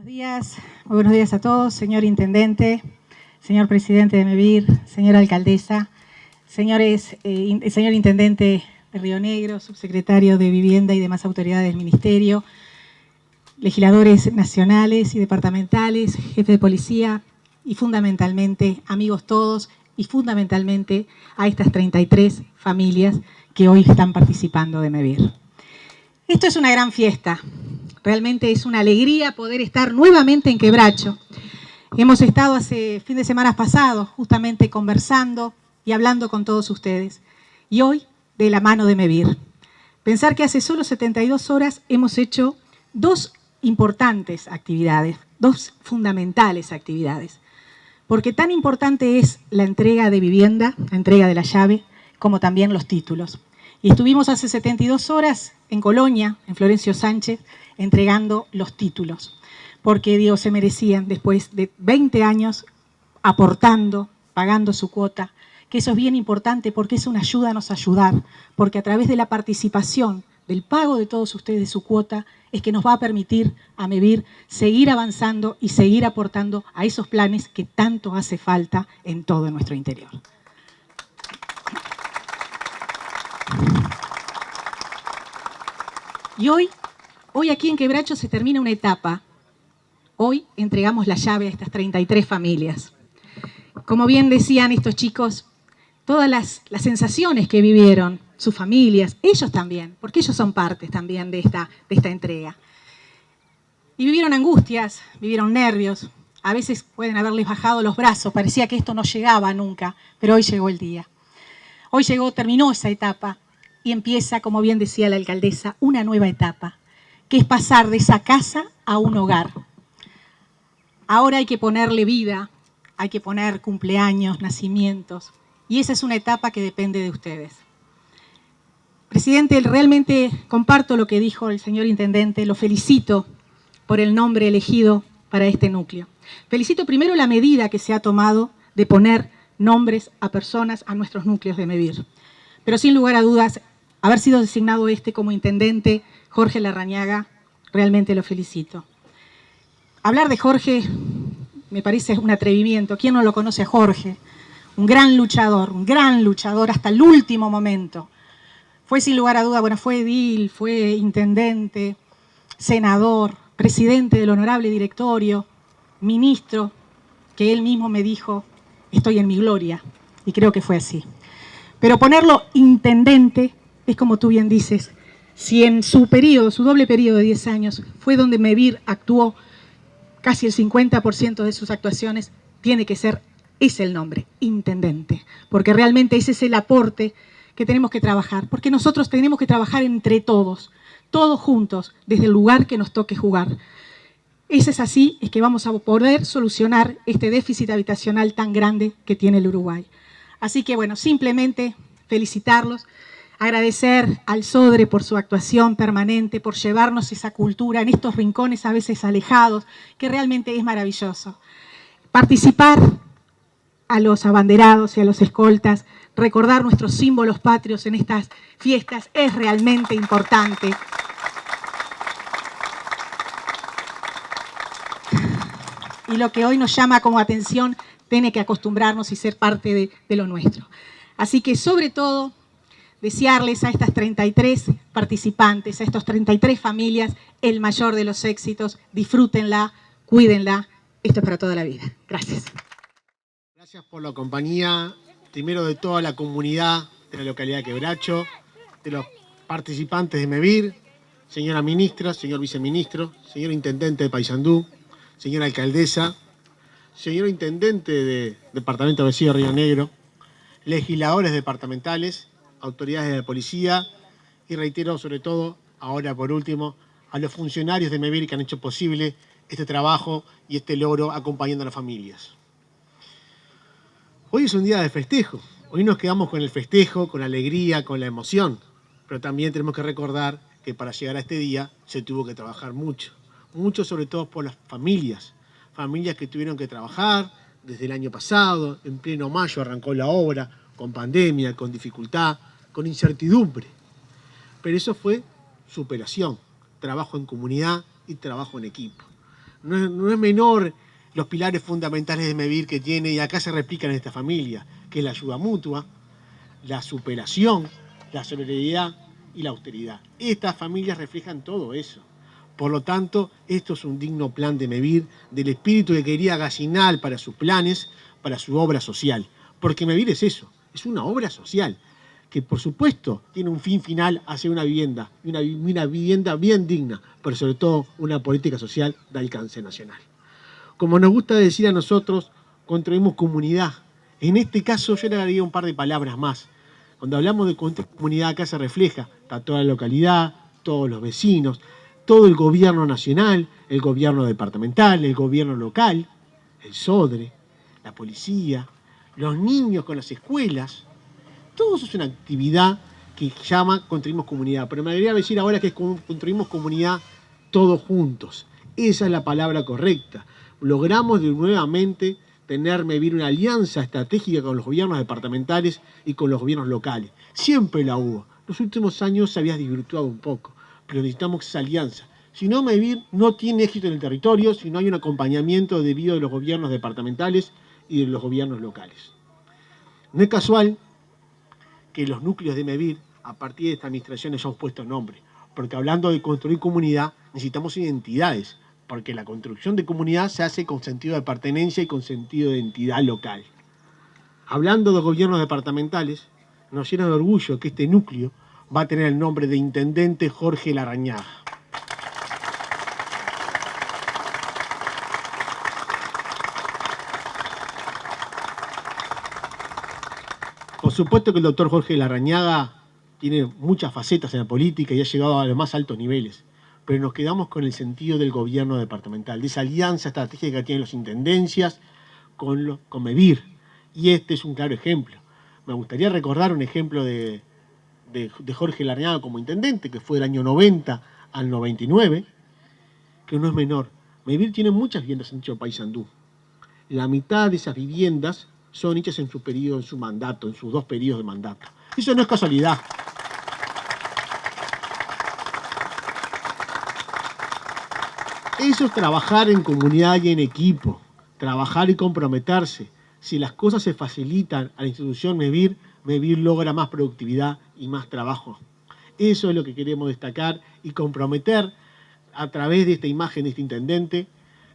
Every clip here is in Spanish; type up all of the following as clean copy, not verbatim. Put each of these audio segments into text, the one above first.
Muy buenos días a todos, señor Intendente, señor Presidente de MEVIR, señora Alcaldesa, señor Intendente de Río Negro, Subsecretario de Vivienda y demás autoridades del Ministerio, legisladores nacionales y departamentales, jefe de policía y fundamentalmente, amigos todos, y fundamentalmente a estas 33 familias que hoy están participando de MEVIR. Esto es una gran fiesta. Realmente es una alegría poder estar nuevamente en Quebracho. Hemos estado hace fin de semana pasado justamente conversando y hablando con todos ustedes. Y hoy de la mano de MEVIR. Pensar que hace solo 72 horas hemos hecho dos importantes actividades, dos fundamentales actividades. Porque tan importante es la entrega de vivienda, la entrega de la llave, como también los títulos. Y estuvimos hace 72 horas en Colonia, en Florencio Sánchez, entregando los títulos, porque Dios se merecían después de 20 años aportando, pagando su cuota, que eso es bien importante porque es una ayuda a nos ayudar, porque a través de la participación, del pago de todos ustedes de su cuota, es que nos va a permitir a MEVIR seguir avanzando y seguir aportando a esos planes que tanto hace falta en todo nuestro interior. Y hoy aquí en Quebracho se termina una etapa. Hoy entregamos la llave a estas 33 familias. Como bien decían estos chicos, todas las sensaciones que vivieron, sus familias, ellos también, porque ellos son parte también de esta entrega. Y vivieron angustias, vivieron nervios, a veces pueden haberles bajado los brazos, parecía que esto no llegaba nunca, pero hoy llegó el día. Hoy terminó esa etapa y empieza, como bien decía la alcaldesa, una nueva etapa, que es pasar de esa casa a un hogar. Ahora hay que ponerle vida, hay que poner cumpleaños, nacimientos, y esa es una etapa que depende de ustedes. Presidente, realmente comparto lo que dijo el señor Intendente, lo felicito por el nombre elegido para este núcleo. Felicito primero la medida que se ha tomado de poner nombres a personas a nuestros núcleos de MEVIR. Pero sin lugar a dudas, haber sido designado como Intendente Jorge Larrañaga, realmente lo felicito. Hablar de Jorge me parece un atrevimiento. ¿Quién no lo conoce a Jorge? Un gran luchador hasta el último momento. Fue sin lugar a duda, fue edil, fue intendente, senador, presidente del honorable directorio, ministro, que él mismo me dijo, estoy en mi gloria, y creo que fue así. Pero ponerlo intendente es como tú bien dices, si en su periodo, su doble periodo de 10 años, fue donde MEVIR actuó casi el 50% de sus actuaciones, tiene que ser, es el nombre, intendente, porque realmente ese es el aporte que tenemos que trabajar, porque nosotros tenemos que trabajar entre todos juntos, desde el lugar que nos toque jugar. Ese es así, es que vamos a poder solucionar este déficit habitacional tan grande que tiene el Uruguay. Así que simplemente felicitarlos, agradecer al SODRE por su actuación permanente, por llevarnos esa cultura en estos rincones a veces alejados, que realmente es maravilloso. Participar a los abanderados y a los escoltas, recordar nuestros símbolos patrios en estas fiestas es realmente importante. Y lo que hoy nos llama como atención, tiene que acostumbrarnos y ser parte de lo nuestro. Así que sobre todo, desearles a estas 33 participantes, a estas 33 familias, el mayor de los éxitos. Disfrútenla, cuídenla. Esto es para toda la vida. Gracias. Gracias por la compañía, primero de toda la comunidad de la localidad de Quebracho, de los participantes de MEVIR, señora ministra, señor viceministro, señor intendente de Paysandú, señora alcaldesa, señor intendente de Departamento Vecino de Río Negro, legisladores departamentales, autoridades de la policía y reitero sobre todo, ahora por último, a los funcionarios de MEVIR que han hecho posible este trabajo y este logro acompañando a las familias. Hoy es un día de festejo, hoy nos quedamos con el festejo, con la alegría, con la emoción, pero también tenemos que recordar que para llegar a este día se tuvo que trabajar mucho sobre todo por las familias que tuvieron que trabajar desde el año pasado, en pleno mayo arrancó la obra, con pandemia, con dificultad, con incertidumbre, pero eso fue superación, trabajo en comunidad y trabajo en equipo. No es menor los pilares fundamentales de MEVIR que tiene, y acá se replican en esta familia, que es la ayuda mutua, la superación, la solidaridad y la austeridad. Estas familias reflejan todo eso. Por lo tanto, esto es un digno plan de MEVIR, del espíritu que quería Gallinal para sus planes, para su obra social. Porque MEVIR es eso, es una obra social, que por supuesto tiene un fin final hacia una vivienda, una vivienda bien digna, pero sobre todo una política social de alcance nacional. Como nos gusta decir a nosotros, construimos comunidad. En este caso yo le agregaría un par de palabras más. Cuando hablamos de comunidad, acá se refleja, está toda la localidad, todos los vecinos, todo el gobierno nacional, el gobierno departamental, el gobierno local, el SODRE, la policía, los niños con las escuelas. Todo eso es una actividad que llama Construimos Comunidad. Pero me agradaría decir ahora que construimos comunidad todos juntos. Esa es la palabra correcta. Logramos nuevamente tener MEVIR una alianza estratégica con los gobiernos departamentales y con los gobiernos locales. Siempre la hubo. Los últimos años se había desvirtuado un poco, pero necesitamos esa alianza. Si no, MEVIR no tiene éxito en el territorio si no hay un acompañamiento debido de los gobiernos departamentales y de los gobiernos locales. No es casual que los núcleos de MEVIR, a partir de esta administración, hayamos puesto nombre, porque hablando de construir comunidad, necesitamos identidades, porque la construcción de comunidad se hace con sentido de pertenencia y con sentido de identidad local. Hablando de gobiernos departamentales, nos llena de orgullo que este núcleo va a tener el nombre de Intendente Jorge Larrañaga. Por supuesto que el doctor Jorge Larrañaga tiene muchas facetas en la política y ha llegado a los más altos niveles, pero nos quedamos con el sentido del gobierno departamental, de esa alianza estratégica que tienen las intendencias con MEVIR, y este es un claro ejemplo. Me gustaría recordar un ejemplo de Jorge Larrañaga como intendente, que fue del año 90 al 99, que no es menor. MEVIR tiene muchas viviendas en dicho Paysandú. La mitad de esas viviendas son hechas en su periodo, en su mandato, en sus 2 periodos de mandato. Eso no es casualidad. Eso es trabajar en comunidad y en equipo, trabajar y comprometerse. Si las cosas se facilitan a la institución MEVIR, MEVIR logra más productividad y más trabajo. Eso es lo que queremos destacar y comprometer a través de esta imagen de este intendente,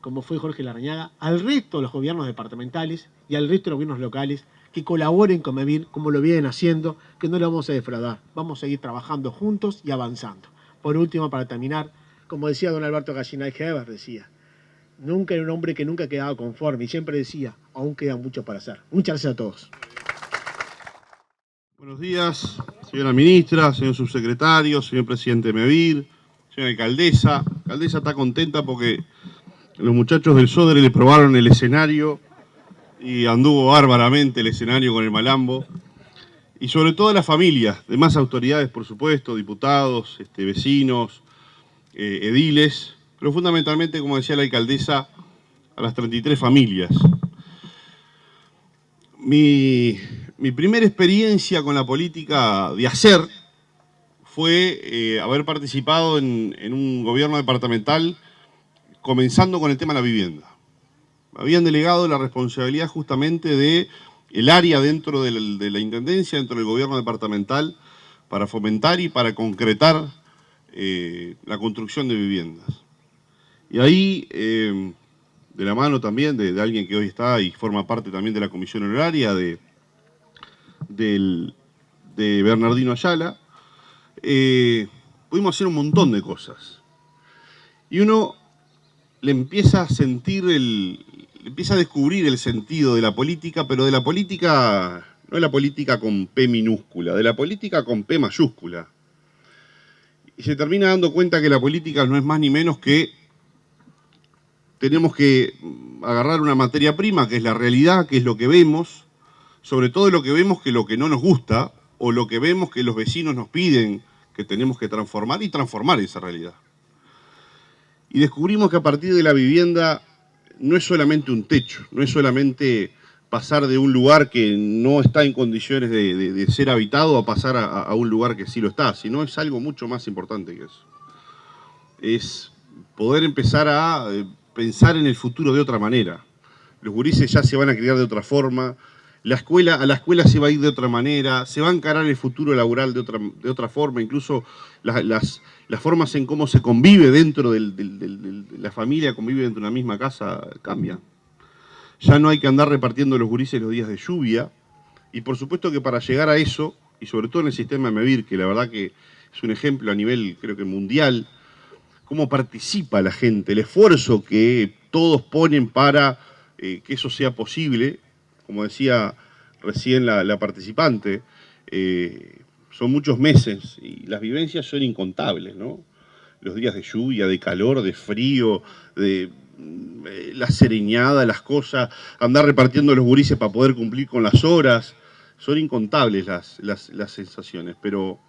como fue Jorge Larrañaga, al resto de los gobiernos departamentales y al resto de los gobiernos locales que colaboren con MEVIR como lo vienen haciendo, que no lo vamos a defraudar. Vamos a seguir trabajando juntos y avanzando. Por último, para terminar, como decía don Alberto Gallinal Heber, decía, nunca era un hombre que nunca quedaba conforme y siempre decía, aún queda mucho para hacer. Muchas gracias a todos. Buenos días, señora ministra, señor subsecretario, señor presidente de MEVIR, señora alcaldesa. La alcaldesa está contenta porque los muchachos del SODRE le probaron el escenario y anduvo bárbaramente el escenario con el malambo. Y sobre todo las familias, demás autoridades, por supuesto, diputados, vecinos, ediles, pero fundamentalmente, como decía la alcaldesa, a las 33 familias. Mi primera experiencia con la política de hacer fue haber participado en un gobierno departamental comenzando con el tema de la vivienda. Me habían delegado la responsabilidad justamente de el área dentro de la intendencia, dentro del gobierno departamental, para fomentar y para concretar la construcción de viviendas. Y ahí, de la mano también de alguien que hoy está y forma parte también de la comisión honoraria, de Bernardino Ayala, pudimos hacer un montón de cosas. Y uno le empieza a sentir, empieza a descubrir el sentido de la política, pero de la política, no de la política con P minúscula, de la política con P mayúscula. Y se termina dando cuenta que la política no es más ni menos que tenemos que agarrar una materia prima, que es la realidad, que es lo que vemos, sobre todo lo que vemos que lo que no nos gusta, o lo que vemos que los vecinos nos piden que tenemos que transformar y transformar esa realidad. Y descubrimos que a partir de la vivienda no es solamente un techo, no es solamente pasar de un lugar que no está en condiciones de ser habitado a pasar a un lugar que sí lo está, sino es algo mucho más importante que eso. Es poder empezar a pensar en el futuro de otra manera. Los gurises ya se van a criar de otra forma, a la escuela se va a ir de otra manera, se va a encarar el futuro laboral de otra forma, incluso las formas en cómo se convive dentro de la familia, convive dentro de una misma casa, cambian. Ya no hay que andar repartiendo los gurises los días de lluvia, y por supuesto que para llegar a eso, y sobre todo en el sistema de MEVIR, que la verdad que es un ejemplo a nivel, creo que mundial, cómo participa la gente, el esfuerzo que todos ponen para que eso sea posible, como decía recién la participante, son muchos meses y las vivencias son incontables, ¿no? Los días de lluvia, de calor, de frío, de la sereñada, las cosas, andar repartiendo los gurises para poder cumplir con las horas, son incontables las sensaciones, pero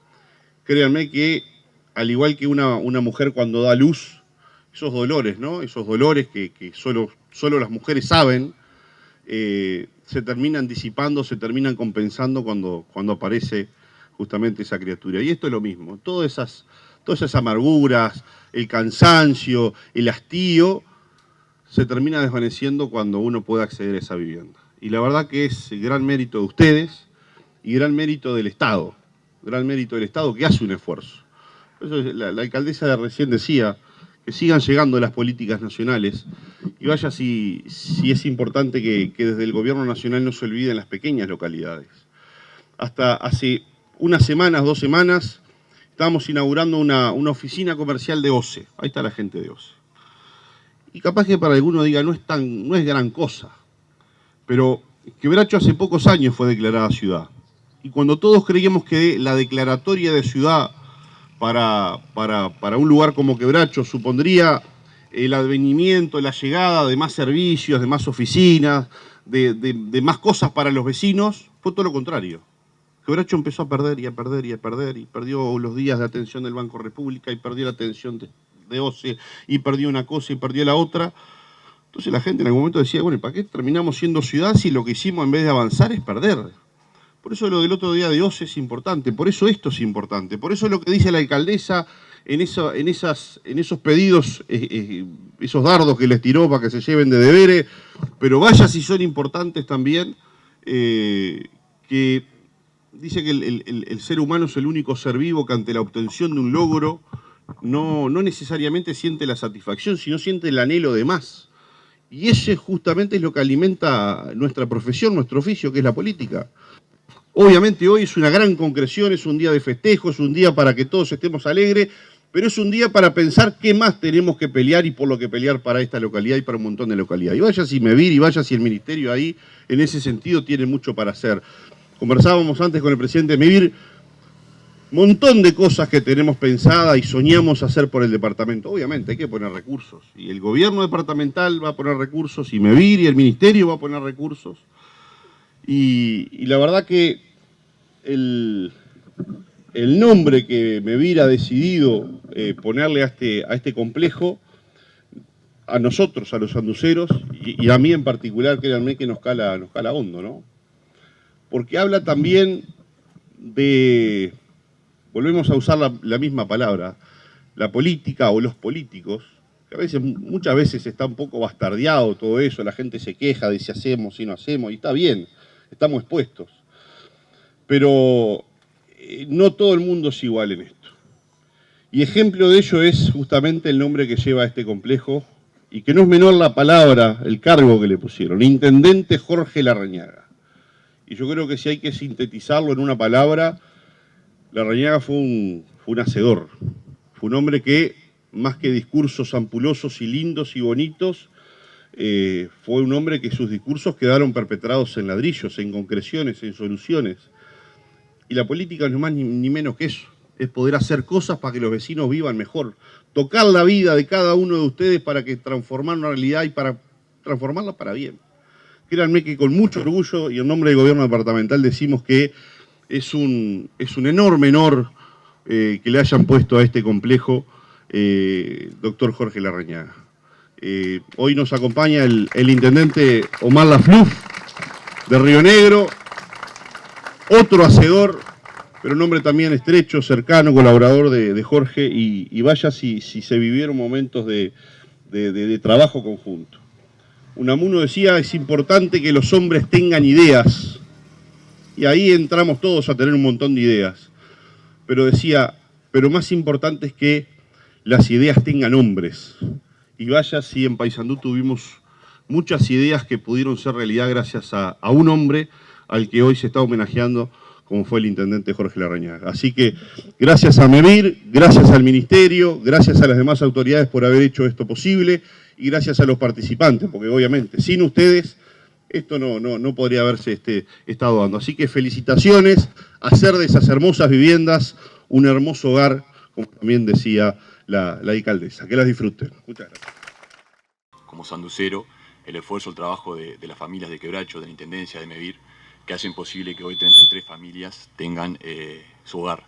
créanme que al igual que una mujer cuando da luz, esos dolores, ¿no? Esos dolores que solo las mujeres saben, se terminan disipando, se terminan compensando cuando aparece justamente esa criatura. Y esto es lo mismo, todas esas amarguras, el cansancio, el hastío, se termina desvaneciendo cuando uno puede acceder a esa vivienda. Y la verdad que es gran mérito de ustedes y gran mérito del Estado que hace un esfuerzo. Por eso la alcaldesa de recién decía que sigan llegando las políticas nacionales y vaya si es importante que desde el gobierno nacional no se olviden las pequeñas localidades. Hasta hace unas semanas, 2 semanas, estábamos inaugurando una oficina comercial de OCE. Ahí está la gente de OCE. Y capaz que para alguno diga, no es gran cosa, pero Quebracho hace pocos años fue declarada ciudad. Y cuando todos creíamos que la declaratoria de ciudad para un lugar como Quebracho supondría el advenimiento, la llegada de más servicios, de más oficinas, de más cosas para los vecinos, fue todo lo contrario. Quebracho empezó a perder y a perder y a perder, y perdió los días de atención del Banco República, y perdió la atención de OCE, y perdió una cosa y perdió la otra. Entonces la gente en algún momento decía, bueno, ¿para qué terminamos siendo ciudad si lo que hicimos en vez de avanzar es perder? Por eso lo del otro día de OCE es importante, por eso esto es importante, por eso lo que dice la alcaldesa en esos pedidos, esos dardos que les tiró para que se lleven de deberes, pero vaya si son importantes también, que dice que el ser humano es el único ser vivo que ante la obtención de un logro no necesariamente siente la satisfacción, sino siente el anhelo de más. Y ese justamente es lo que alimenta nuestra profesión, nuestro oficio, que es la política. Obviamente hoy es una gran concreción, es un día de festejo, es un día para que todos estemos alegres, pero es un día para pensar qué más tenemos que pelear y por lo que pelear para esta localidad y para un montón de localidades. Y vaya si MEVIR y vaya si el Ministerio ahí, en ese sentido, tiene mucho para hacer. Conversábamos antes con el presidente de MEVIR, montón de cosas que tenemos pensadas y soñamos hacer por el departamento. Obviamente hay que poner recursos, y el gobierno departamental va a poner recursos, y MEVIR y el Ministerio va a poner recursos. Y la verdad que el nombre que MEVIR ha decidido ponerle a este complejo, a nosotros, a los sanduceros, y a mí en particular, créanme que nos cala hondo, ¿no? Porque habla también de, volvemos a usar la misma palabra, la política o los políticos, que muchas veces está un poco bastardeado todo eso, la gente se queja de si hacemos, si no hacemos, y está bien, estamos expuestos. Pero no todo el mundo es igual en esto. Y ejemplo de ello es justamente el nombre que lleva este complejo, y que no es menor la palabra, el cargo que le pusieron, Intendente Jorge Larrañaga. Y yo creo que si hay que sintetizarlo en una palabra, Larrañaga fue un hacedor. Fue un hombre que, más que discursos ampulosos y lindos y bonitos, fue un hombre que sus discursos quedaron perpetrados en ladrillos, en concreciones, en soluciones. Y la política no es más ni menos que eso, es poder hacer cosas para que los vecinos vivan mejor, tocar la vida de cada uno de ustedes para que transformar una realidad y para transformarla para bien. Créanme que con mucho orgullo y en nombre del gobierno departamental decimos que es un enorme honor que le hayan puesto a este complejo doctor Jorge Larrañaga. Hoy nos acompaña el intendente Omar Lafluf de Río Negro, otro hacedor, pero un hombre también estrecho, cercano, colaborador de Jorge, y vaya si se vivieron momentos de de trabajo conjunto. Unamuno decía, es importante que los hombres tengan ideas, y ahí entramos todos a tener un montón de ideas, pero decía, pero más importante es que las ideas tengan hombres, y vaya si en Paysandú tuvimos muchas ideas que pudieron ser realidad gracias a un hombre al que hoy se está homenajeando, como fue el intendente Jorge Larrañaga. Así que gracias a MEVIR, gracias al Ministerio, gracias a las demás autoridades por haber hecho esto posible y gracias a los participantes, porque obviamente sin ustedes esto no podría haberse estado dando. Así que felicitaciones, hacer de esas hermosas viviendas un hermoso hogar, como también decía la alcaldesa. Que las disfruten. Muchas gracias. Como sanducero, el esfuerzo, el trabajo de las familias de Quebracho, de la Intendencia, de MEVIR, que hacen posible que hoy 33 familias tengan su hogar,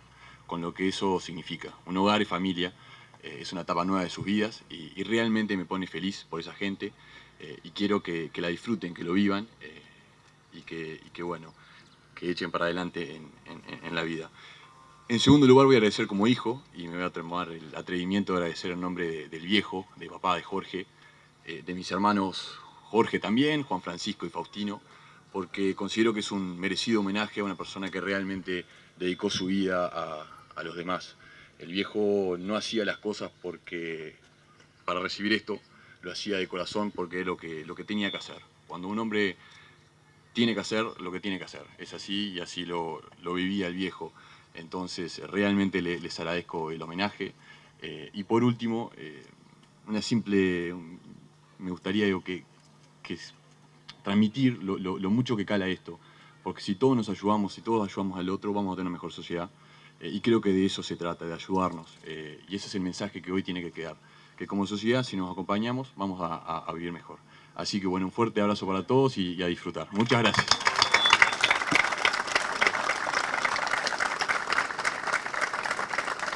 con lo que eso significa. Un hogar y familia es una etapa nueva de sus vidas y realmente me pone feliz por esa gente y quiero que la disfruten, que lo vivan y que bueno, que echen para adelante en la vida. En segundo lugar voy a agradecer como hijo y me voy a tomar el atrevimiento de agradecer en nombre del viejo, de papá, de Jorge, de mis hermanos Jorge también, Juan Francisco y Faustino, porque considero que es un merecido homenaje a una persona que realmente dedicó su vida a los demás. El viejo no hacía las cosas para recibir esto, lo hacía de corazón porque es lo que tenía que hacer. Cuando un hombre tiene que hacer lo que tiene que hacer, es así y así lo vivía el viejo. Entonces realmente les agradezco el homenaje. Y por último, me gustaría que transmitir lo mucho que cala esto, porque si todos nos ayudamos, si todos ayudamos al otro, vamos a tener una mejor sociedad, y creo que de eso se trata, de ayudarnos, y ese es el mensaje que hoy tiene que quedar, que como sociedad, si nos acompañamos, vamos a vivir mejor. Así que bueno, un fuerte abrazo para todos y a disfrutar. Muchas gracias.